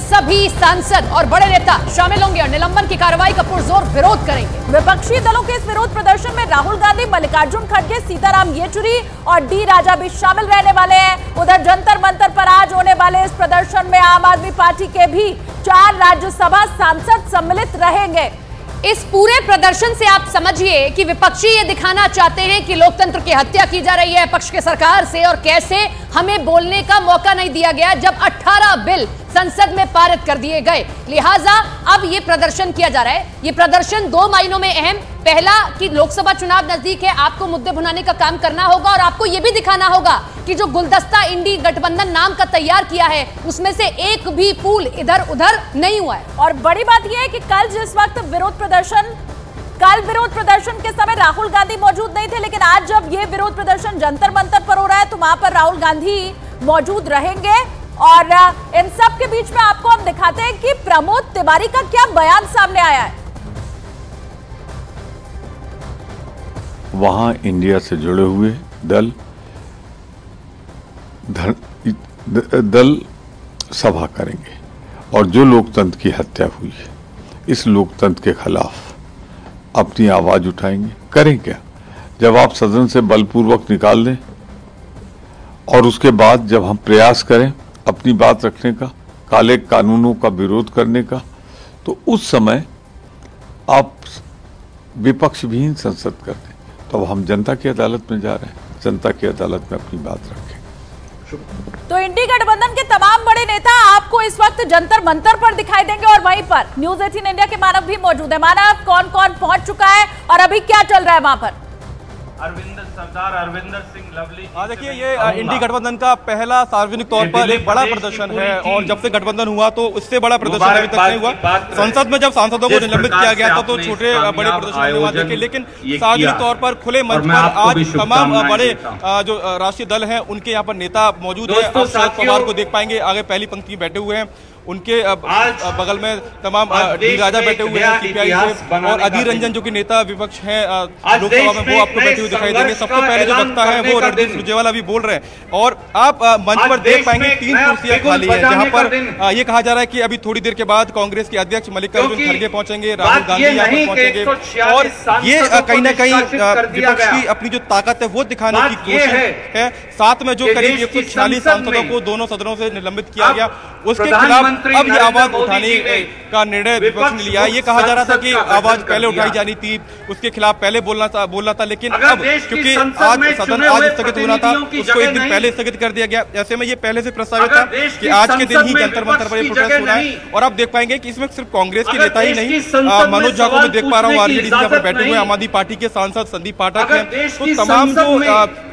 सभी सांसद और बड़े नेता शामिल होंगे और निलंबन की कार्रवाई का पुरजोर विरोध करेंगे। विपक्षी दलों के इस विरोध प्रदर्शन में राहुल गांधी, मल्लिकार्जुन खड़गे, सीताराम येचुरी और डी राजा भी शामिल रहने वाले हैं। उधर जंतर मंतर पर आज होने वाले इस प्रदर्शन में आम आदमी पार्टी के भी 4 राज्यसभा सांसद सम्मिलित रहेंगे। इस पूरे प्रदर्शन से आप समझिए कि विपक्षी ये दिखाना चाहते हैं कि लोकतंत्र की हत्या की जा रही है पक्ष के सरकार से, और कैसे हमें बोलने का मौका नहीं दिया गया जब 18 बिल संसद में पारित कर दिए गए। लिहाजा अब ये प्रदर्शन किया जा रहा है। ये प्रदर्शन 2 मायनों में अहम, पहला कि लोकसभा चुनाव नजदीक है, आपको मुद्दे भुनाने का काम करना होगा और आपको यह भी दिखाना होगा कि जो गुलदस्ता इंडी गठबंधन नाम का तैयार किया है उसमें से एक भी फूल इधर उधर नहीं हुआ है। और बड़ी बात यह है कि कल जिस वक्त विरोध प्रदर्शन के समय राहुल गांधी मौजूद नहीं थे, लेकिन आज जब ये विरोध प्रदर्शन जंतर मंतर पर हो रहा है तो वहां पर राहुल गांधी मौजूद रहेंगे। और इन सब के बीच में आपको हम दिखाते हैं कि प्रमोद तिवारी का क्या बयान सामने आया है। वहां इंडिया से जुड़े हुए दल सभा करेंगे और जो लोकतंत्र की हत्या हुई है इस लोकतंत्र के खिलाफ अपनी आवाज उठाएंगे। करें क्या? जब आप सदन से बलपूर्वक निकाल दें और उसके बाद जब हम प्रयास करें अपनी बात रखने का, काले कानूनों का विरोध करने का, तो उस समय आप विपक्ष विहीन संसद कर दें। तो अब हम जनता की अदालत में जा रहे हैं, जनता की अदालत में अपनी बात रखें। तो इंडी गठबंधन के तमाम बड़े नेता आपको इस वक्त जंतर मंतर पर दिखाई देंगे और वहीं पर न्यूज 18 इंडिया के मानव भी मौजूद है। मानव, कौन कौन पहुंच चुका है और अभी क्या चल रहा है वहां पर? सरदार अरविंदर सिंह लवली। देखिए, ये इंडी गठबंधन का पहला सार्वजनिक तौर पर एक बड़ा प्रदर्शन है और जब से गठबंधन हुआ तो उससे बड़ा प्रदर्शन अभी तक नहीं हुआ। संसद में जब सांसदों को निलंबित किया गया था तो छोटे बड़े प्रदर्शन होने वाले थे, लेकिन सार्वजनिक तौर पर खुले मंच पर आज तमाम बड़े जो राष्ट्रीय दल हैं उनके यहाँ पर नेता मौजूद है। आप शरद पवार को देख पाएंगे, आगे पहली पंक्ति में बैठे हुए हैं, उनके बगल में तमाम डी राजा बैठे हुए हैं सीपीआई से, और अधीर रंजन जो कि नेता विपक्ष हैं लोकसभा में, वो आपको बैठे हुए दिखाई देंगे। सबसे पहले जो वक्ता है वो रणदीप सुरजेवाला भी बोल रहे हैं और आप मंच पर देख पाएंगे 3 कुर्सियां खाली है, जहां पर ये कहा जा रहा है कि अभी थोड़ी देर के बाद कांग्रेस के अध्यक्ष मल्लिकार्जुन खड़गे पहुंचेंगे, राहुल गांधी यहाँ पर पहुंचेंगे और ये कहीं ना कहीं विपक्ष की अपनी जो ताकत है वो दिखाने की कोशिश है। साथ में जो करीब 146 सांसदों को दोनों सदनों से निलंबित किया गया उसके खिलाफ अब ये आवाज उठाने का निर्णय विपक्ष ने लिया है। ये कहा जा रहा था कि आवाज पहले उठाई जानी थी, उसके खिलाफ पहले बोलना था, लेकिन अब क्योंकि आज सदन आज स्थगित होना था उसको एक दिन पहले स्थगित कर दिया गया। ऐसे में ये पहले से प्रस्तावित था कि आज के दिन ही जंतर मंतर पर ये प्रोटेस्ट होना है। और आप देख पाएंगे कि इसमें सिर्फ कांग्रेस के नेता ही नहीं, मनोज झा को मैं देख पा रहा हूँ आरजेडी यहाँ पर बैठे हुए, आम आदमी पार्टी के सांसद संदीप पाठक हैं, तो तमाम जो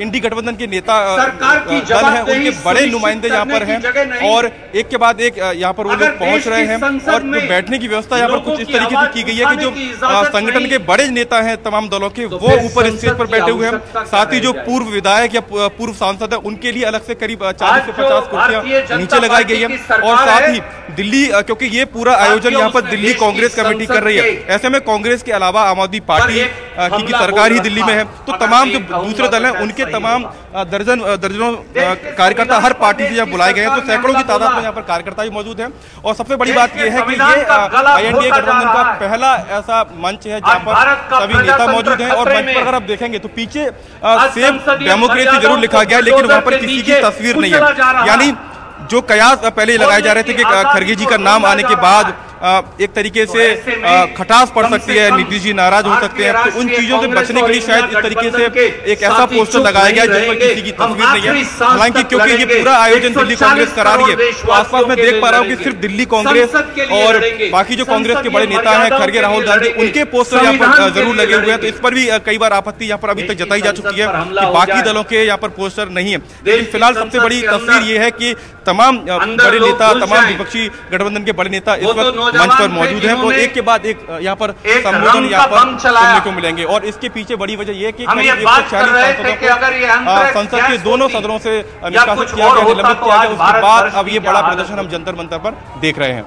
इंडी गठबंधन के नेता दल है उनके बड़े नुमाइंदे यहाँ पर हैं और एक के बाद एक यहाँ पर वो लोग पहुंच रहे हैं। और जो बैठने की व्यवस्था यहाँ पर कुछ इस तरीके से की गई है कि जो संगठन के बड़े नेता हैं तमाम दलों के वो ऊपर स्टेज पर बैठे हुए हैं, साथ ही जो पूर्व विधायक या पूर्व सांसद है उनके लिए अलग से करीब 40 से 50 कुर्सियां नीचे लगाई गई है। और साथ ही दिल्ली, क्योंकि ये पूरा आयोजन यहाँ पर दिल्ली कांग्रेस कमेटी कर रही है, ऐसे में कांग्रेस के अलावा आम आदमी पार्टी की सरकार ही दिल्ली में है, तो तमाम जो दूसरे दल हैं उनके तमाम दर्जनों कार्यकर्ता हर पार्टी से यहाँ बुलाए गए हैं, तो सैकड़ों की तादाद में यहाँ पर कार्यकर्ता भी मौजूद हैं। और सबसे बड़ी बात यह है कि ये INDA गठबंधन का पहला ऐसा मंच है जहाँ पर सभी नेता मौजूद हैं और मंच पर अगर आप देखेंगे तो पीछे सेम डेमोक्रेसी जरूर लिखा गया है, लेकिन वहां पर किसी की तस्वीर नहीं है। यानी जो कयास पहले लगाए जा रहे थे कि खड़गे जी का नाम आने के बाद एक तरीके से खटास पड़ सकती है, नीतीश जी नाराज हो सकते हैं, तो उन चीजों से बचने के लिए शायद इस तरीके से एक ऐसा पोस्टर लगाया गया जिस पर किसी की तस्वीर नहीं है। हालांकि क्योंकि ये पूरा आयोजन दिल्ली कांग्रेस करा रही है, तो आसपास में देख पा रहा हूँ कि सिर्फ दिल्ली कांग्रेस और बाकी जो कांग्रेस के बड़े नेता हैं खड़गे, राहुल गांधी, उनके पोस्टर यहाँ पर जरूर लगे हुए हैं। तो इस पर भी कई बार आपत्ति यहाँ पर अभी तक जताई जा चुकी है कि बाकी दलों के यहाँ पर पोस्टर नहीं है, लेकिन फिलहाल सबसे बड़ी तस्वीर ये है कि तमाम बड़े नेता, तमाम विपक्षी गठबंधन के बड़े नेता इस वक्त मंच पर मौजूद हैं और एक के बाद एक यहाँ पर संबोधन यहाँ पर सुनने को मिलेंगे। और इसके पीछे बड़ी वजह यह कि करीब 140 सांसदों को संसद के दोनों सदनों से निष्कासित किया गया, निलंबित किया गया। उसके बाद अब ये बड़ा प्रदर्शन हम जंतर मंतर पर देख रहे हैं।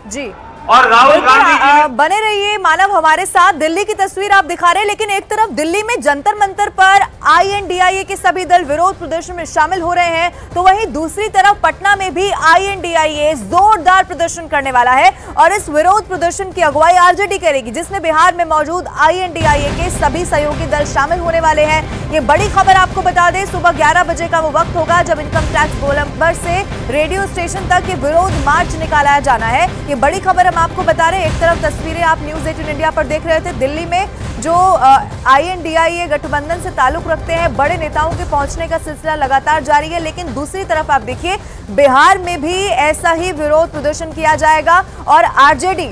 जी और राहुल गांधी जी बने रहिए मानव हमारे साथ। दिल्ली की तस्वीर आप दिखा रहे हैं, लेकिन एक तरफ दिल्ली में जंतर मंतर पर INDIA के सभी दल विरोध प्रदर्शन में शामिल हो रहे हैं, तो वहीं दूसरी तरफ पटना में भी INDIA जोरदार प्रदर्शन करने वाला है और इस विरोध प्रदर्शन की अगुवाई RJD करेगी, जिसमें बिहार में मौजूद INDIA के सभी सहयोगी दल शामिल होने वाले हैं। ये बड़ी खबर आपको बता दें, सुबह 11 बजे का वो वक्त होगा जब इनकम टैक्स गोलंबर से रेडियो स्टेशन तक ये विरोध मार्च निकाला जाना है। ये बड़ी खबर हम आपको बता रहे हैं। एक तरफ तस्वीरें आप न्यूज़ 18 इंडिया पर देख रहे थे, दिल्ली में जो INDIA गठबंधन से ताल्लुक रखते हैं बड़े नेताओं के पहुंचने का सिलसिला लगातार जारी है, लेकिन दूसरी तरफ आप देखिए बिहार में भी ऐसा ही विरोध प्रदर्शन किया जाएगा और RJD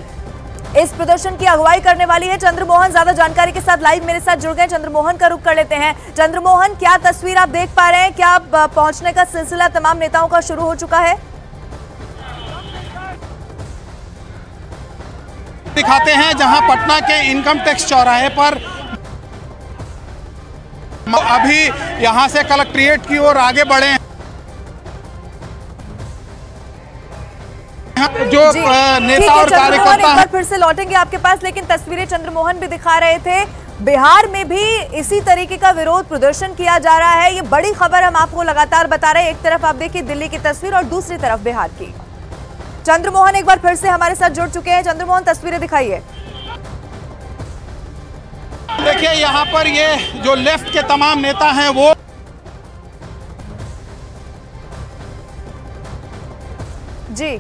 इस प्रदर्शन की अगुवाई करने वाली है। चंद्रमोहन ज्यादा जानकारी के साथ लाइव मेरे साथ जुड़ गए। चंद्रमोहन का रुख कर लेते हैं। चंद्रमोहन, क्या तस्वीर आप देख पा रहे हैं? क्या पहुंचने का सिलसिला तमाम नेताओं का शुरू हो चुका है? दिखाते हैं जहां पटना के इनकम टैक्स चौराहे पर अभी यहां से कलेक्ट्रेट की ओर आगे बढ़े हैं जो नेता और कार्यकर्ता हैं। फिर से लौटेंगे आपके पास, लेकिन तस्वीरें चंद्रमोहन भी दिखा रहे थे। बिहार में भी इसी तरीके का विरोध प्रदर्शन किया जा रहा है। ये बड़ी खबर हम आपको लगातार बता रहे हैं। एक तरफ आप देखिए दिल्ली की तस्वीर और दूसरी तरफ बिहार की। चंद्रमोहन एक बार फिर से हमारे साथ जुड़ चुके हैं। चंद्रमोहन, तस्वीरें दिखाइए। देखिए यहाँ पर ये जो लेफ्ट के तमाम नेता हैं वो जी,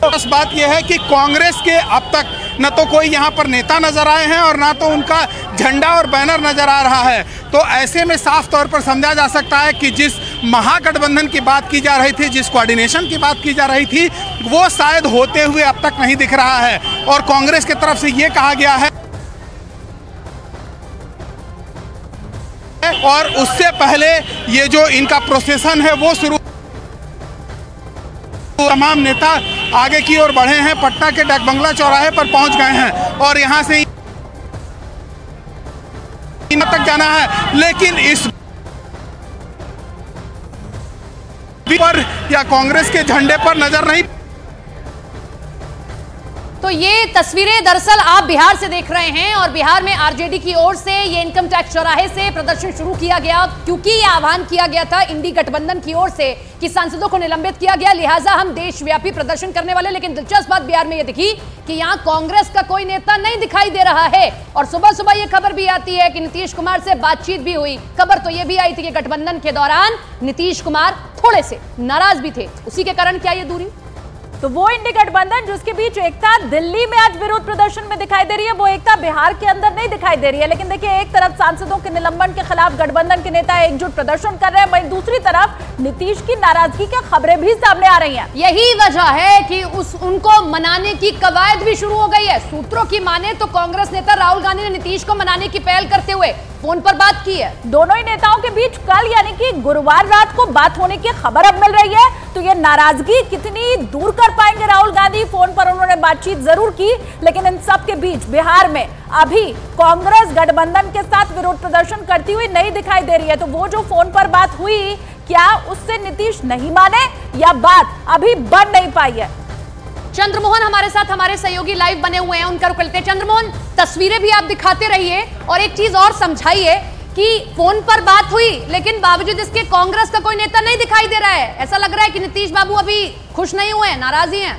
बस बात यह है कि कांग्रेस के अब तक न तो कोई यहाँ पर नेता नजर आए हैं और ना तो उनका झंडा और बैनर नजर आ रहा है। तो ऐसे में साफ तौर पर समझा जा सकता है कि जिस महागठबंधन की बात की जा रही थी, जिस कोऑर्डिनेशन की बात की जा रही थी, वो शायद होते हुए अब तक नहीं दिख रहा है। और कांग्रेस की तरफ से ये कहा गया है और उससे पहले ये जो इनका प्रोसेसन है वो शुरू, तमाम नेता आगे की ओर बढ़े हैं, पटना के डाकबंगला चौराहे पर पहुंच गए हैं और यहां से तक जाना है। लेकिन इस पर या कांग्रेस के झंडे पर नजर नहीं। तो ये तस्वीरें दरअसल आप बिहार से देख रहे हैं और बिहार में RJD की ओर से ये इनकम टैक्स चौराहे से प्रदर्शन शुरू किया गया, क्योंकि ये आह्वान किया गया था इंडी गठबंधन की ओर से कि सांसदों को निलंबित किया गया, लिहाजा हम देशव्यापी प्रदर्शन करने वाले। लेकिन दिलचस्प बात बिहार में ये दिखी कि यहाँ कांग्रेस का कोई नेता नहीं दिखाई दे रहा है और सुबह सुबह ये खबर भी आती है कि नीतीश कुमार से बातचीत भी हुई। खबर तो ये भी आई थी कि गठबंधन के दौरान नीतीश कुमार थोड़े से नाराज भी थे, उसी के कारण क्या ये दूरी? तो वो इंडी गठबंधन जिसके बीच एकता दिल्ली में आज विरोध प्रदर्शन में दिखाई दे रही है, वो एकता बिहार के अंदर नहीं दिखाई दे रही है। लेकिन देखिए, एक तरफ सांसदों के निलंबन के खिलाफ गठबंधन के नेता एकजुट प्रदर्शन कर रहे हैं, वहीं दूसरी तरफ नीतीश की नाराजगी की खबरें भी सामने आ रही हैं। यही वजह है कि उनको मनाने की कवायद भी शुरू हो गई है। सूत्रों की माने तो कांग्रेस नेता राहुल गांधी ने नीतीश को मनाने की पहल करते हुए फोन पर बात की है। दोनों ही नेताओं के बीच कल यानी कि गुरुवार रात को बात होने की खबर अब मिल रही है। तो ये नाराजगी कितनी दूर कर पाएंगे राहुल गांधी? फोन पर उन्होंने बातचीत जरूर की, लेकिन इन सब के बीच बिहार में अभी कांग्रेस गठबंधन के साथ विरोध प्रदर्शन करती हुई नहीं दिखाई दे रही है। तो वो जो फोन पर बात हुई, क्या उससे नीतीश नहीं माने या बात अभी बन नहीं पाई है? चंद्रमोहन हमारे साथ, हमारे सहयोगी लाइव बने हुए हैं, उनका रुख लेते हैं। चंद्रमोहन, तस्वीरें भी आप दिखाते रहिए और एक चीज और समझाइए कि फोन पर बात हुई लेकिन बावजूद इसके कांग्रेस का कोई नेता नहीं दिखाई दे रहा है। ऐसा लग रहा है कि नीतीश बाबू अभी खुश नहीं हुए हैं, नाराज ही हैं।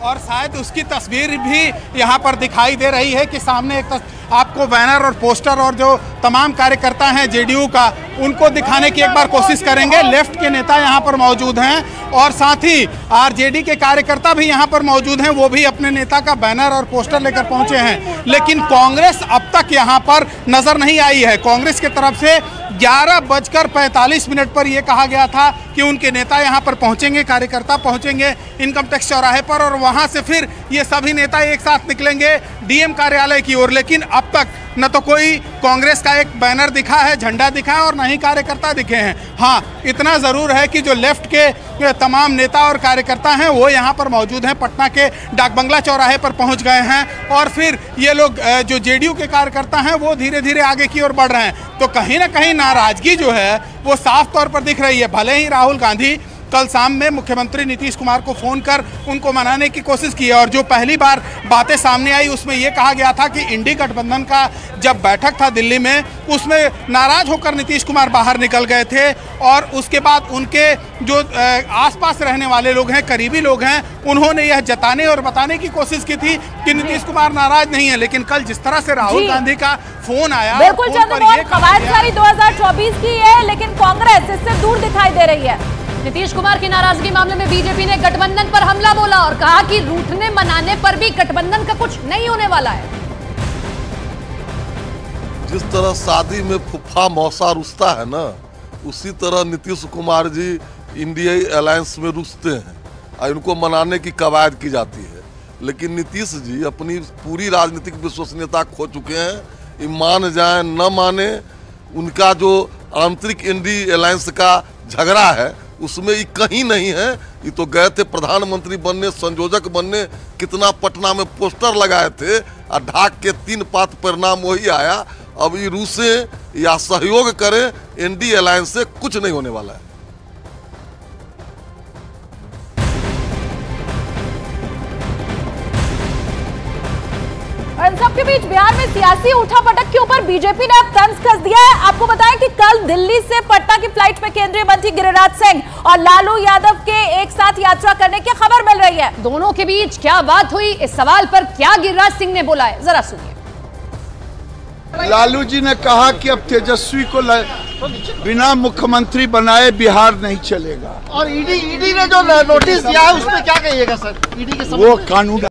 और शायद उसकी तस्वीर भी यहाँ पर दिखाई दे रही है कि सामने एक आपको बैनर और पोस्टर और जो तमाम कार्यकर्ता हैं JDU का, उनको दिखाने की एक बार कोशिश करेंगे। लेफ्ट के नेता यहाँ पर मौजूद हैं और साथ ही RJD के कार्यकर्ता भी यहाँ पर मौजूद हैं, वो भी अपने नेता का बैनर और पोस्टर लेकर पहुँचे हैं। लेकिन कांग्रेस अब तक यहाँ पर नज़र नहीं आई है। कांग्रेस की तरफ से 11:45 पर यह कहा गया था कि उनके नेता यहाँ पर पहुँचेंगे, कार्यकर्ता पहुँचेंगे इनकम टैक्स चौराहे पर और वहाँ से फिर ये सभी नेता एक साथ निकलेंगे DM कार्यालय की ओर। लेकिन अब तक न तो कोई कांग्रेस का एक बैनर दिखा है, झंडा दिखा है और न ही कार्यकर्ता दिखे हैं। हाँ, इतना ज़रूर है कि जो लेफ्ट के तमाम नेता और कार्यकर्ता हैं वो यहाँ पर मौजूद हैं, पटना के डाकबंगला चौराहे पर पहुँच गए हैं और फिर ये लोग जो JDU के कार्यकर्ता हैं वो धीरे धीरे आगे की ओर बढ़ रहे हैं। तो कहीं ना कहीं नाराज़गी जो है वो साफ तौर पर दिख रही है। भले ही राहुल गांधी कल शाम में मुख्यमंत्री नीतीश कुमार को फोन कर उनको मनाने की कोशिश की है। और जो पहली बार बातें सामने आई उसमें यह कहा गया था कि इंडी गठबंधन का जब बैठक था दिल्ली में, उसमें नाराज होकर नीतीश कुमार बाहर निकल गए थे और उसके बाद उनके जो आसपास रहने वाले लोग हैं, करीबी लोग हैं, उन्होंने यह जताने और बताने की कोशिश की थी कि नीतीश कुमार नाराज नहीं है। लेकिन कल जिस तरह से राहुल गांधी का फोन आया, बिल्कुल चंद्रमोहन, कवायदसारी 2024 की है लेकिन कांग्रेस इससे दूर दिखाई दे रही है। नीतीश कुमार की नाराजगी मामले में बीजेपी ने गठबंधन पर हमला बोला और कहा कि रूठने मनाने पर भी गठबंधन का कुछ नहीं होने वाला है। जिस तरह शादी में फुफ्फा मौसा रुसता है ना, उसी तरह नीतीश कुमार जी इंडिया अलायंस में रुसते हैं और इनको मनाने की कवायद की जाती है। लेकिन नीतीश जी अपनी पूरी राजनीतिक विश्वसनीयता खो चुके हैं। ये मान जाए न माने, उनका जो आंतरिक इंडी अलायंस का झगड़ा है उसमें ये कहीं नहीं है। ये तो गए थे प्रधानमंत्री बनने, संयोजक बनने, कितना पटना में पोस्टर लगाए थे और ढाक के 3 पात परिणाम वही आया। अब ये रूसे या सहयोग करें, इंडी अलायंस से कुछ नहीं होने वाला है। इन सबके बीच बिहार में सियासी उठापटक के ऊपर बीजेपी ने अब तंज कस दिया है। आपको बताएं कि कल दिल्ली से पटना की फ्लाइट में केंद्रीय मंत्री गिरिराज सिंह और लालू यादव के एक साथ यात्रा करने की खबर मिल रही है। दोनों के बीच क्या बात हुई, इस सवाल पर क्या गिरिराज सिंह ने बोला है, जरा सुनिए। लालू जी ने कहा कि अब तेजस्वी को बिना मुख्यमंत्री बनाए बिहार नहीं चलेगा। और ईडी ने जो नोटिस दिया है उसमें क्या कहिएगा सर? ईडी के वो कानून